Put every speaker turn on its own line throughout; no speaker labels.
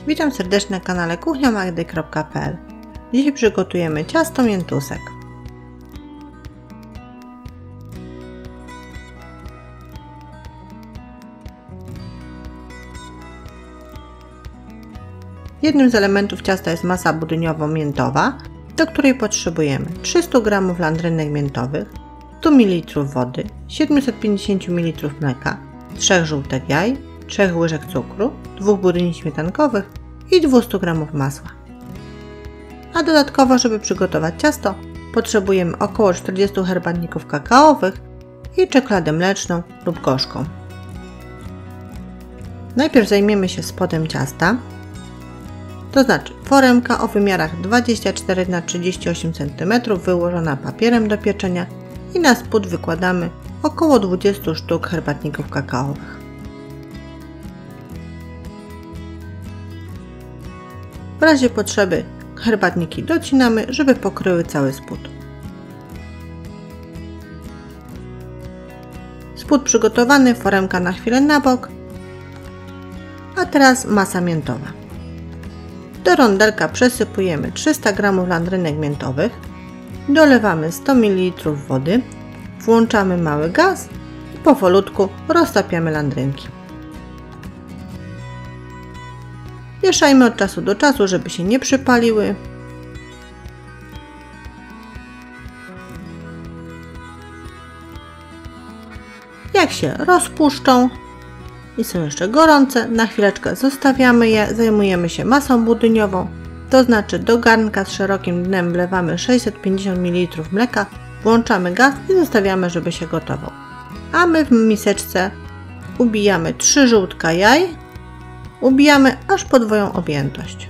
Witam serdecznie na kanale kuchniamagdy.pl. Dzisiaj przygotujemy ciasto miętusek. Jednym z elementów ciasta jest masa budyniowo-miętowa, do której potrzebujemy 300 g landrynek miętowych, 100 ml wody, 750 ml mleka, 3 żółtek jaj, 3 łyżek cukru, 2 budyni śmietankowych i 200 g masła. A dodatkowo, żeby przygotować ciasto, potrzebujemy około 40 herbatników kakaowych i czekoladę mleczną lub gorzką. Najpierw zajmiemy się spodem ciasta, to znaczy foremka o wymiarach 24 x 38 cm wyłożona papierem do pieczenia i na spód wykładamy około 20 sztuk herbatników kakaowych. W razie potrzeby herbatniki docinamy, żeby pokryły cały spód. Spód przygotowany, foremka na chwilę na bok, a teraz masa miętowa. Do rondelka przesypujemy 300 g landrynek miętowych, dolewamy 100 ml wody, włączamy mały gaz i powolutku roztapiamy landrynki. Mieszajmy od czasu do czasu, żeby się nie przypaliły. Jak się rozpuszczą i są jeszcze gorące, na chwileczkę zostawiamy je, zajmujemy się masą budyniową, to znaczy do garnka z szerokim dnem wlewamy 650 ml mleka, włączamy gaz i zostawiamy, żeby się gotował. A my w miseczce ubijamy 3 żółtka jaj, ubijamy aż podwoją objętość.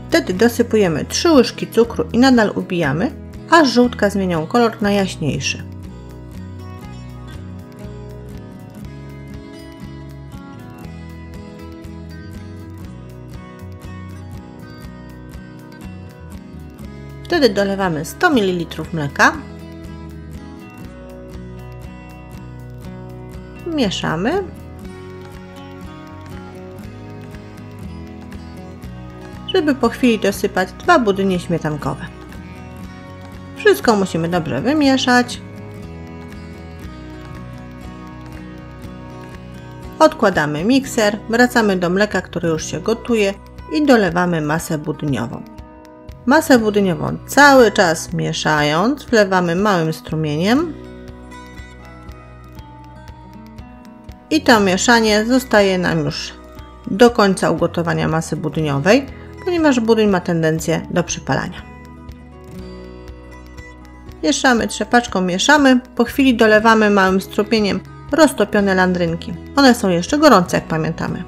Wtedy dosypujemy 3 łyżki cukru i nadal ubijamy, aż żółtka zmienią kolor na jaśniejszy. Wtedy dolewamy 100 ml mleka, mieszamy żeby po chwili dosypać 2 budynie śmietankowe. Wszystko musimy dobrze wymieszać. Odkładamy mikser, wracamy do mleka, które już się gotuje i dolewamy masę budyniową. Masę budyniową cały czas mieszając, wlewamy małym strumieniem. I to mieszanie zostaje nam już do końca ugotowania masy budyniowej, ponieważ budyń ma tendencję do przypalania. Mieszamy, trzepaczką mieszamy, po chwili dolewamy małym strumieniem roztopione landrynki. One są jeszcze gorące, jak pamiętamy.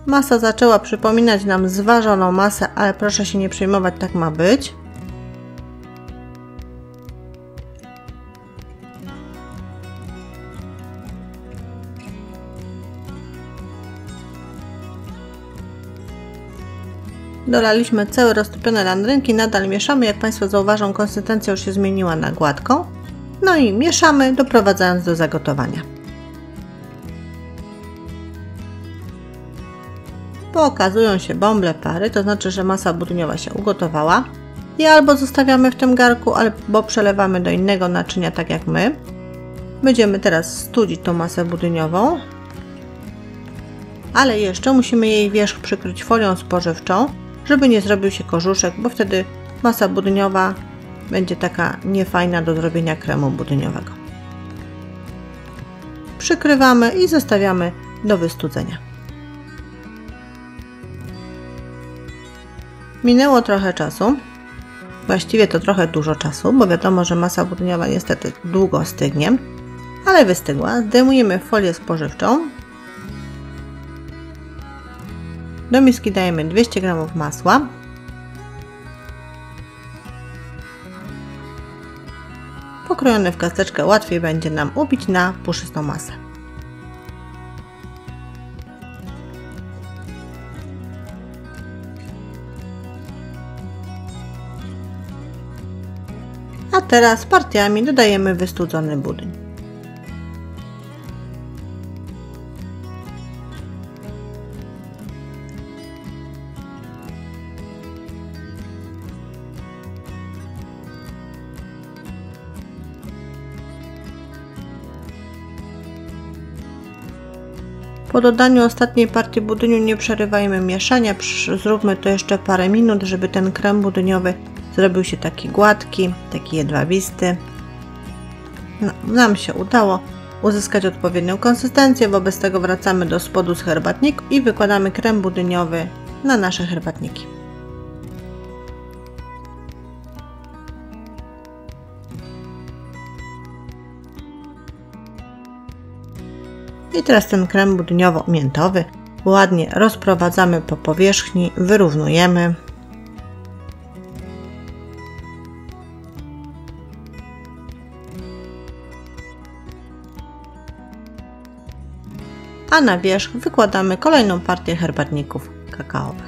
Masa zaczęła przypominać nam zważoną masę, ale proszę się nie przejmować, tak ma być. Dolaliśmy całe roztopione landrynki, nadal mieszamy, jak Państwo zauważą, konsystencja już się zmieniła na gładką. No i mieszamy, doprowadzając do zagotowania. Pokazują się bąble pary, to znaczy, że masa budyniowa się ugotowała. I albo zostawiamy w tym garku, albo przelewamy do innego naczynia, tak jak my. Będziemy teraz studzić tą masę budyniową. Ale jeszcze musimy jej wierzch przykryć folią spożywczą, żeby nie zrobił się korzuszek, bo wtedy masa budyniowa będzie taka niefajna do zrobienia kremu budyniowego. Przykrywamy i zostawiamy do wystudzenia. Minęło trochę czasu, właściwie to trochę dużo czasu, bo wiadomo, że masa budyniowa niestety długo stygnie, ale wystygła. Zdejmujemy folię spożywczą. Do miski dajemy 200 g masła, pokrojone w kosteczkę łatwiej będzie nam ubić na puszystą masę. A teraz partiami dodajemy wystudzony budyń. Po dodaniu ostatniej partii budyniu nie przerywajmy mieszania, zróbmy to jeszcze parę minut, żeby ten krem budyniowy zrobił się taki gładki, taki jedwabisty. Nam się udało uzyskać odpowiednią konsystencję, wobec tego wracamy do spodu z herbatniku i wykładamy krem budyniowy na nasze herbatniki. I teraz ten krem budyniowo-miętowy ładnie rozprowadzamy po powierzchni, wyrównujemy. A na wierzch wykładamy kolejną partię herbatników kakaowych.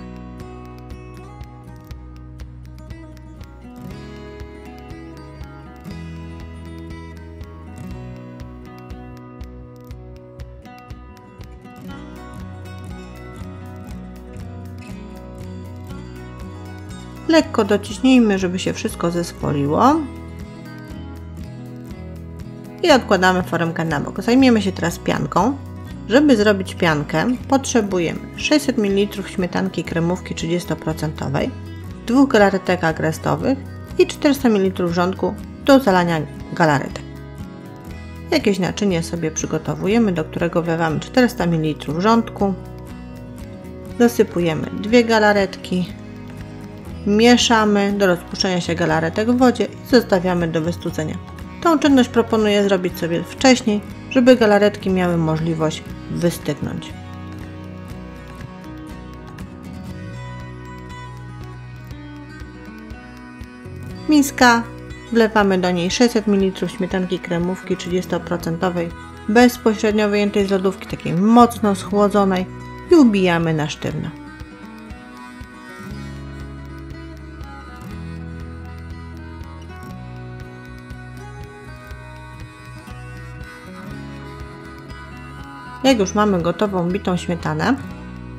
Lekko dociśnijmy, żeby się wszystko zespoliło. I odkładamy foremkę na bok. Zajmiemy się teraz pianką. Żeby zrobić piankę, potrzebujemy 600 ml śmietanki kremówki 30%, 2 galaretek agrestowych i 400 ml wrzątku do zalania galaretek. Jakieś naczynie sobie przygotowujemy, do którego wlewamy 400 ml wrzątku. Dosypujemy 2 galaretki. Mieszamy do rozpuszczenia się galaretek w wodzie i zostawiamy do wystudzenia. Tą czynność proponuję zrobić sobie wcześniej, żeby galaretki miały możliwość wystygnąć. Miska, wlewamy do niej 600 ml śmietanki kremówki 30%, bezpośrednio wyjętej z lodówki, takiej mocno schłodzonej i ubijamy na sztywno. Jak już mamy gotową bitą śmietanę,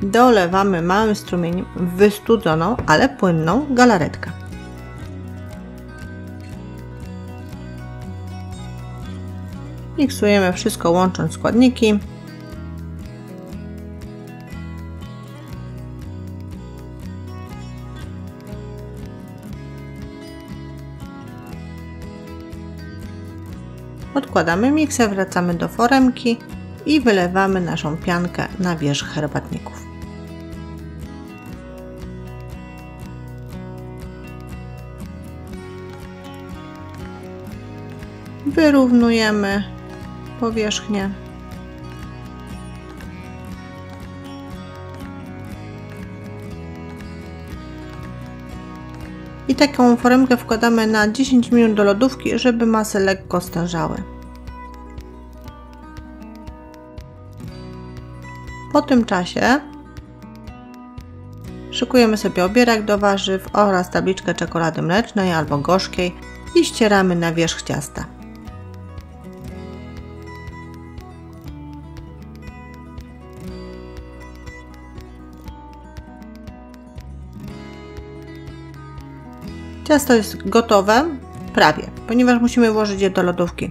dolewamy małym strumieniem wystudzoną, ale płynną galaretkę. Miksujemy wszystko, łącząc składniki. Odkładamy mikser, wracamy do foremki i wylewamy naszą piankę na wierzch herbatników. Wyrównujemy powierzchnię. I taką foremkę wkładamy na 10 minut do lodówki, żeby masy lekko stężały. Po tym czasie szykujemy sobie obierak do warzyw oraz tabliczkę czekolady mlecznej albo gorzkiej i ścieramy na wierzch ciasta. Ciasto jest gotowe, prawie, ponieważ musimy włożyć je do lodówki.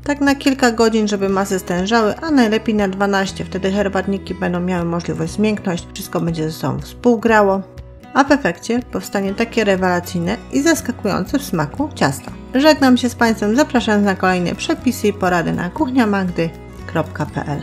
Tak na kilka godzin, żeby masy stężały, a najlepiej na 12, wtedy herbatniki będą miały możliwość zmięknąć, wszystko będzie ze sobą współgrało, a w efekcie powstanie takie rewelacyjne i zaskakujące w smaku ciasto. Żegnam się z Państwem, zapraszając na kolejne przepisy i porady na kuchniamagdy.pl.